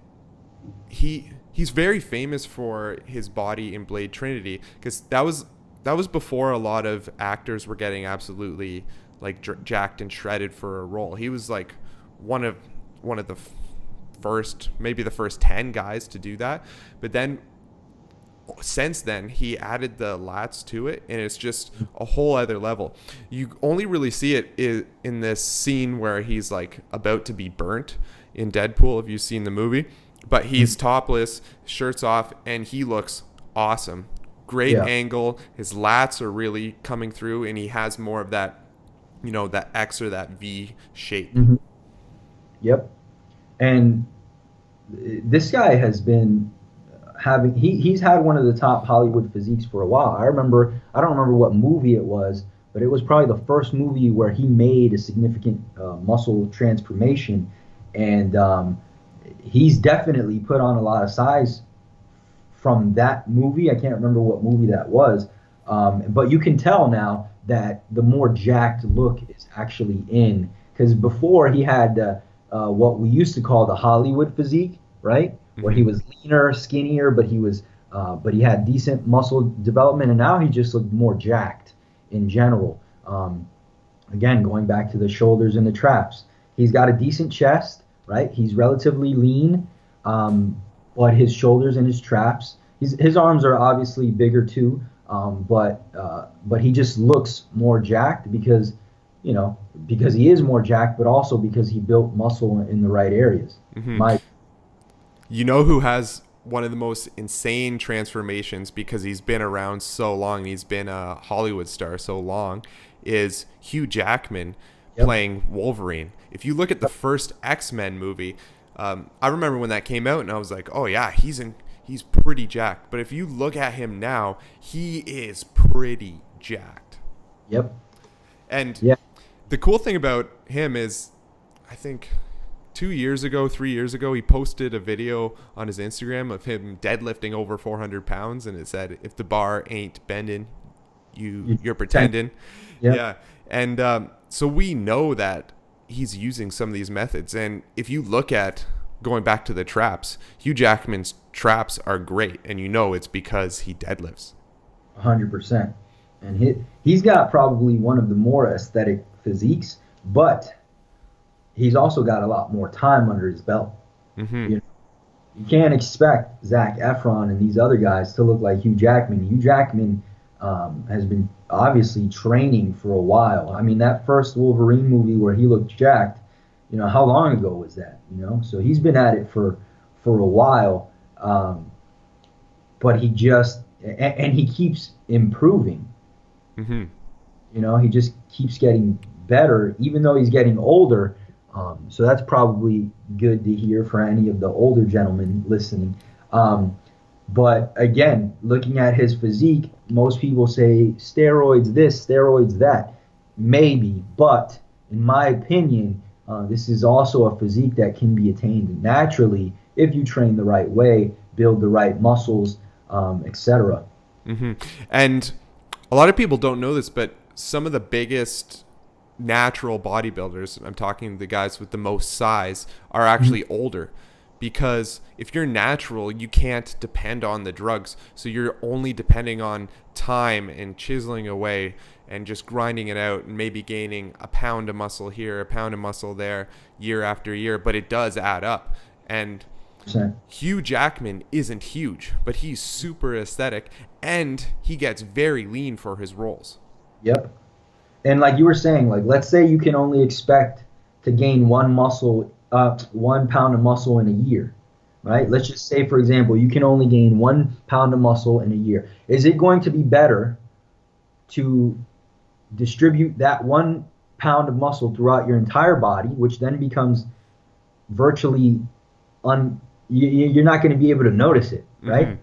S1: he's very famous for his body in Blade Trinity, because that was before a lot of actors were getting absolutely like jacked and shredded for a role. He was like one of the first, maybe the first 10 guys to do that. But then since then, he added the lats to it, and it's just a whole other level. You only really see it in this scene where he's like about to be burnt in Deadpool, if you've seen the movie. But he's topless, shirt's off, and he looks awesome. Great angle. His lats are really coming through, and he has more of that, that X or that V shape.
S2: Mm-hmm. Yep. And this guy has been he's had one of the top Hollywood physiques for a while. I don't remember what movie it was, but it was probably the first movie where he made a significant muscle transformation. And he's definitely put on a lot of size from that movie. I can't remember what movie that was. But you can tell now that the more jacked look is actually in, because before he had what we used to call the Hollywood physique, right? Mm-hmm. Where he was leaner, skinnier, but he had decent muscle development, and now he just looked more jacked in general. Again, going back to the shoulders and the traps, he's got a decent chest, right? He's relatively lean, but his shoulders and his traps, his arms are obviously bigger too, but he just looks more jacked because he is more jacked, but also because he built muscle in the right areas.
S1: Mm-hmm. You know who has one of the most insane transformations, because he's been around so long, he's been a Hollywood star so long, is Hugh Jackman playing Wolverine. If you look at the first X-Men movie, I remember when that came out, and I was like, oh yeah, he's pretty jacked. But if you look at him now, he is pretty jacked.
S2: Yep.
S1: And the cool thing about him is, I think 3 years ago, he posted a video on his Instagram of him deadlifting over 400 pounds, and it said, if the bar ain't bending, you're pretending. Yeah. And so we know that he's using some of these methods. And if you look at, going back to the traps, Hugh Jackman's traps are great, and it's because he deadlifts.
S2: 100%. And he's got probably one of the more aesthetic physiques, but he's also got a lot more time under his belt.
S1: Mm-hmm.
S2: You can't expect Zac Efron and these other guys to look like Hugh Jackman. Hugh Jackman has been obviously training for a while. I mean, that first Wolverine movie where he looked jacked, how long ago was that? So he's been at it for a while, but he keeps improving.
S1: Mm-hmm.
S2: He just keeps getting better, even though he's getting older. So that's probably good to hear for any of the older gentlemen listening. But again, looking at his physique, most people say steroids this, steroids that. Maybe, but in my opinion, this is also a physique that can be attained naturally if you train the right way, build the right muscles, etc.
S1: Mm-hmm. And a lot of people don't know this, but some of the biggest natural bodybuilders, I'm talking the guys with the most size, are actually older, because if you're natural, you can't depend on the drugs. So you're only depending on time and chiseling away and just grinding it out and maybe gaining a pound of muscle here, a pound of muscle there, year after year. But it does add up. And Hugh Jackman isn't huge, but he's super aesthetic, and he gets very lean for his roles.
S2: Yep. And like you were saying, like let's say you can only expect to gain 1 pound of muscle in a year, right? Let's just say, for example, you can only gain 1 pound of muscle in a year. Is it going to be better to distribute that 1 pound of muscle throughout your entire body, which then becomes virtually you're not going to be able to notice it, right? Mm-hmm.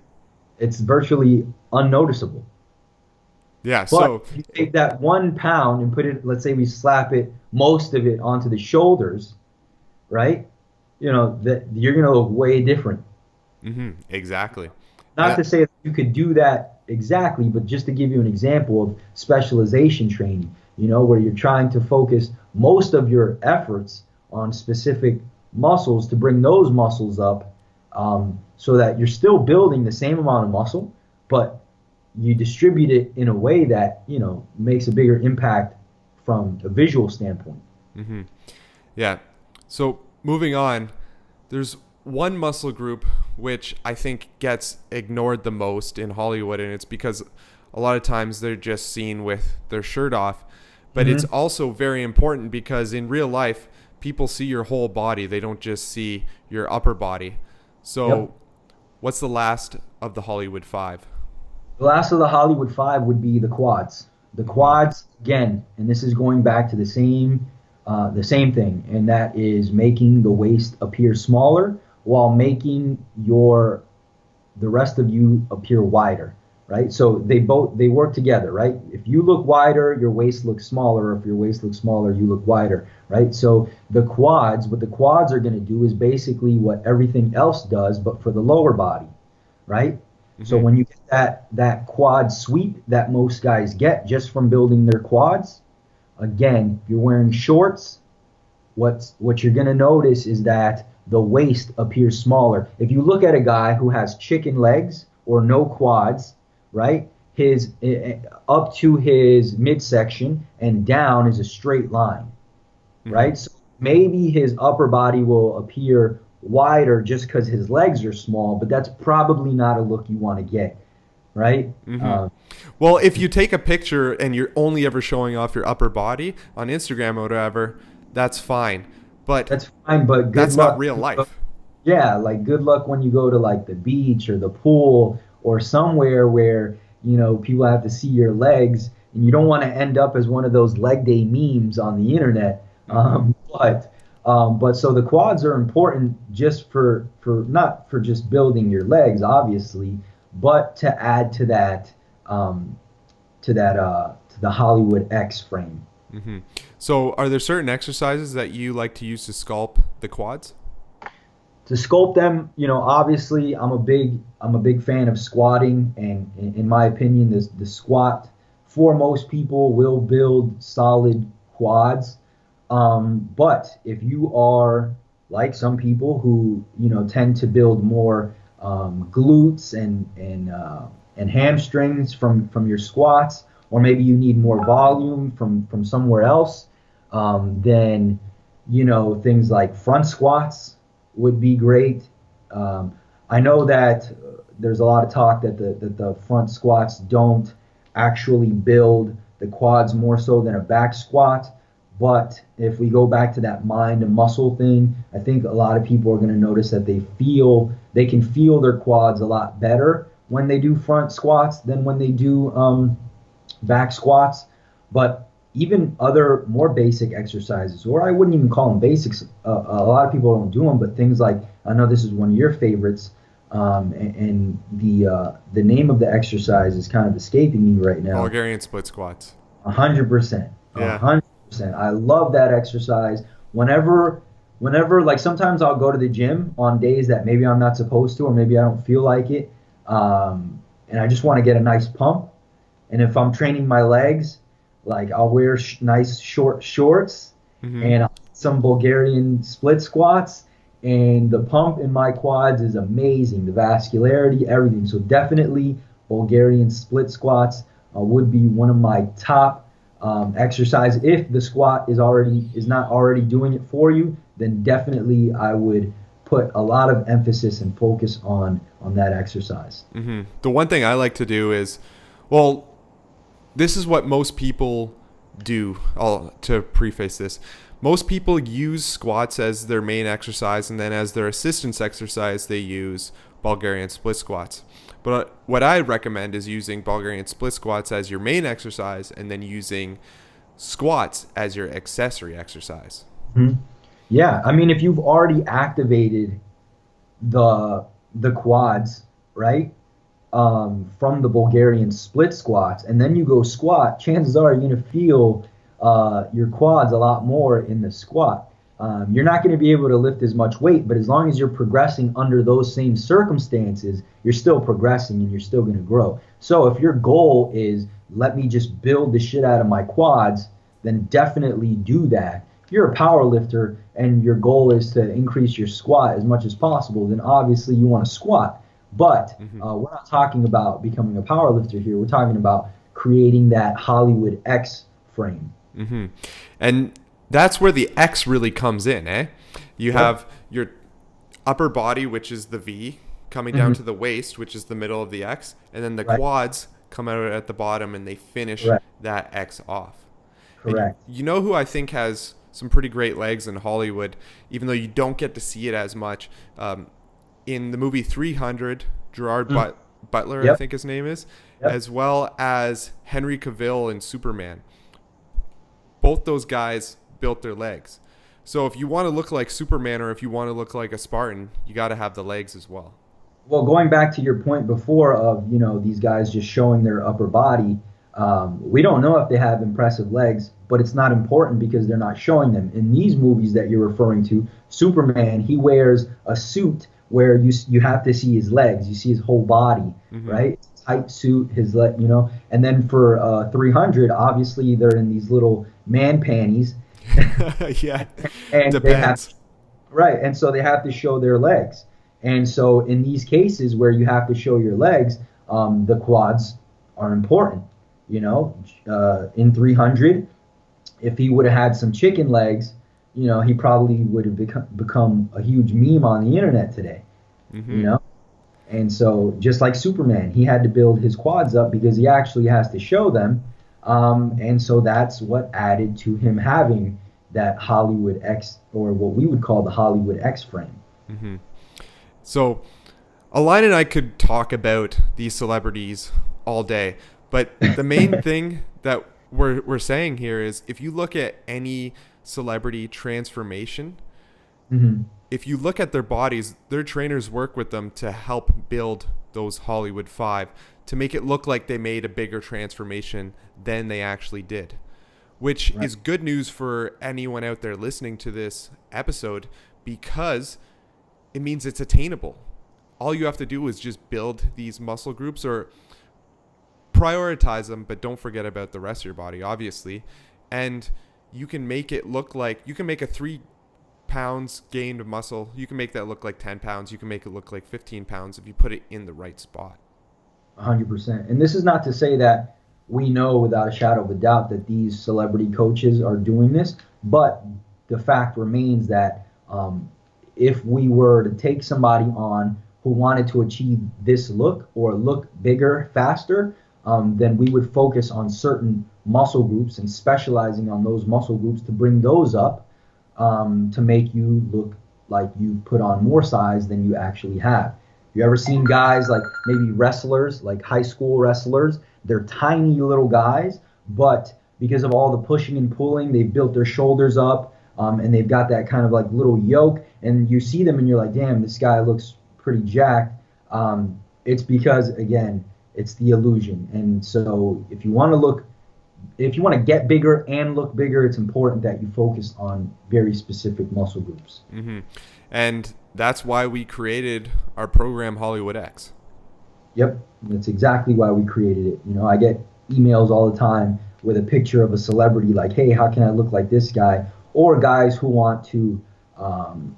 S2: It's virtually unnoticeable.
S1: Yeah.
S2: But
S1: So
S2: if you take that 1 pound and put it, let's say we slap it, most of it onto the shoulders, right? That you're going to look way different.
S1: Mm-hmm. Exactly.
S2: Not to say that you could do that exactly, but just to give you an example of specialization training, where you're trying to focus most of your efforts on specific muscles to bring those muscles up, so that you're still building the same amount of muscle, but you distribute it in a way that, makes a bigger impact from a visual standpoint.
S1: Mm-hmm. Yeah. So moving on, there's one muscle group which I think gets ignored the most in Hollywood, and it's because a lot of times they're just seen with their shirt off. But it's also very important because in real life, people see your whole body. They don't just see your upper body. So what's the last of the Hollywood Five?
S2: The last of the Hollywood Five would be the quads. The quads, again, and this is going back to the same thing, and that is making the waist appear smaller while making the rest of you appear wider, right? So they work together, right? If you look wider, your waist looks smaller. If your waist looks smaller, you look wider, right? So what the quads are going to do is basically what everything else does, but for the lower body, right? Mm-hmm. So when you get that quad sweep that most guys get just from building their quads, again, if you're wearing shorts, what you're going to notice is that the waist appears smaller. If you look at a guy who has chicken legs or no quads, right, his up to his midsection and down is a straight line, right? So maybe his upper body will appear wider just because his legs are small, but that's probably not a look you want to get, right?
S1: Mm-hmm. Well, if you take a picture and you're only ever showing off your upper body on Instagram or whatever, that's fine. But
S2: that's fine, but
S1: that's not real life.
S2: Yeah, like good luck when you go to like the beach or the pool or somewhere where, people have to see your legs, and you don't want to end up as one of those leg day memes on the internet. But so the quads are important just for not for just building your legs, obviously, but to add to the Hollywood X frame.
S1: Mm-hmm. So are there certain exercises that you like to use to sculpt the quads?
S2: To sculpt them, obviously I'm a big fan of squatting, and in my opinion, the squat for most people will build solid quads. But if you are like some people who tend to build more glutes and hamstrings from your squats, or maybe you need more volume from somewhere else, then things like front squats would be great. I know that there's a lot of talk that the front squats don't actually build the quads more so than a back squat. But if we go back to that mind and muscle thing, I think a lot of people are going to notice that they can feel their quads a lot better when they do front squats than when they do back squats. But even other more basic exercises, or I wouldn't even call them basics. A lot of people don't do them, but things like, I know this is one of your favorites, and the name of the exercise is kind of escaping me right now.
S1: Bulgarian split squats.
S2: 100%.
S1: Yeah.
S2: 100%. I love that exercise. Whenever, like sometimes I'll go to the gym on days that maybe I'm not supposed to, or maybe I don't feel like it, and I just want to get a nice pump. And if I'm training my legs, like I'll wear nice short shorts and some Bulgarian split squats, and the pump in my quads is amazing. The vascularity, everything. So definitely Bulgarian split squats would be one of my top exercise. If the squat is not already doing it for you, then definitely I would put a lot of emphasis and focus on that exercise.
S1: The one thing I like to do is, well, this is what most people do. To preface this, most people use squats as their main exercise, and then as their assistance exercise, they use Bulgarian split squats. But what I recommend is using Bulgarian split squats as your main exercise, and then using squats as your accessory exercise.
S2: Mm-hmm. Yeah, I mean, if you've already activated the quads, right, from the Bulgarian split squats, and then you go squat, chances are you're going to feel your quads a lot more in the squat. You're not going to be able to lift as much weight, but as long as you're progressing under those same circumstances, you're still progressing and you're still going to grow. So if your goal is, let me just build the shit out of my quads, then definitely do that. If you're a power lifter and your goal is to increase your squat as much as possible, then obviously you want to squat. But we're not talking about becoming a power lifter here. We're talking about creating that Hollywood X frame.
S1: And that's where the X really comes in, eh? You have your upper body, which is the V, coming down to the waist, which is the middle of the X, and then the quads come out at the bottom and they finish that X off.
S2: Correct.
S1: And you know who I think has some pretty great legs in Hollywood, even though you don't get to see it as much? In the movie 300, Gerard Butler, I think his name is, as well as Henry Cavill in Superman. Both those guys built their legs. So if you want to look like Superman or if you want to look like a Spartan, you got to have the legs as well.
S2: Well, going back to your point before of, these guys just showing their upper body, we don't know if they have impressive legs, but it's not important because they're not showing them. In these movies that you're referring to, Superman, he wears a suit where you have to see his legs, you see his whole body, right? Tight suit, his leg, And then for 300, obviously they're in these little man panties.
S1: And depends.
S2: And so they have to show their legs. And so in these cases where you have to show your legs, the quads are important. In 300, if he would have had some chicken legs, he probably would have become a huge meme on the internet today. And so just like Superman, he had to build his quads up because he actually has to show them. And so that's what added to him having that Hollywood X, or what we would call the Hollywood X frame.
S1: So Alain and I could talk about these celebrities all day, but the main thing that we're saying here is if you look at any celebrity transformation, if you look at their bodies, their trainers work with them to help build those Hollywood 5 to make it look like they made a bigger transformation than they actually did, which is good news for anyone out there listening to this episode because it means it's attainable. All you have to do is just build these muscle groups or prioritize them, but don't forget about the rest of your body, obviously. And you can make it look like you can make a 3 pounds gained muscle. You can make that look like 10 pounds. You can make it look like 15 pounds if you put it in the right spot.
S2: 100%. And this is not to say that we know without a shadow of a doubt that these celebrity coaches are doing this, but the fact remains that if we were to take somebody on who wanted to achieve this look or look bigger, faster, then we would focus on certain muscle groups and specializing on those muscle groups to bring those up to make you look like you put on more size than you actually have. You ever seen guys like maybe wrestlers, like high school wrestlers? They're tiny little guys, but because of all the pushing and pulling, they've built their shoulders up, and they've got that kind of like little yoke, and you see them and you're like, damn, this guy looks pretty jacked. It's because, again, it's the illusion. And so if you want to get bigger and look bigger, it's important that you focus on very specific muscle groups.
S1: And that's why we created our program Hollywood X.
S2: Yep, that's exactly why we created it. I get emails all the time with a picture of a celebrity like, hey, how can I look like this guy? Or guys who want to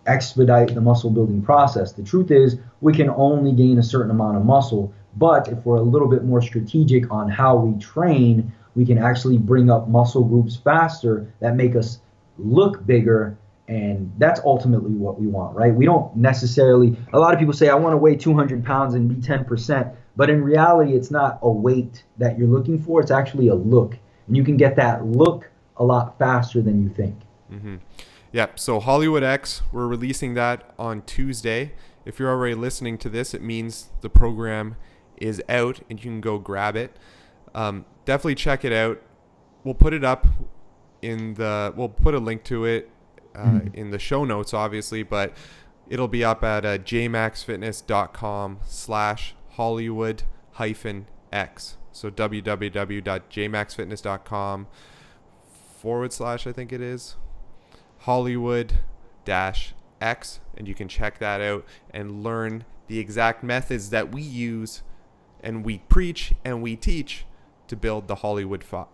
S2: expedite the muscle building process. The truth is, we can only gain a certain amount of muscle, but if we're a little bit more strategic on how we train, we can actually bring up muscle groups faster that make us look bigger. And that's ultimately what we want, right? We don't necessarily, a lot of people say, I want to weigh 200 pounds and be 10%. But in reality, it's not a weight that you're looking for. It's actually a look. And you can get that look a lot faster than you think.
S1: Mm-hmm. Yep. So Hollywood X, we're releasing that on Tuesday. If you're already listening to this, it means the program is out and you can go grab it. Definitely check it out. We'll put it up we'll put a link to it in the show notes, obviously, but it'll be up at jmaxfitness.com/Hollywood-X. So www.jmaxfitness.com/ I think it is Hollywood-X, and you can check that out and learn the exact methods that we use and we preach and we teach to build the Hollywood 5.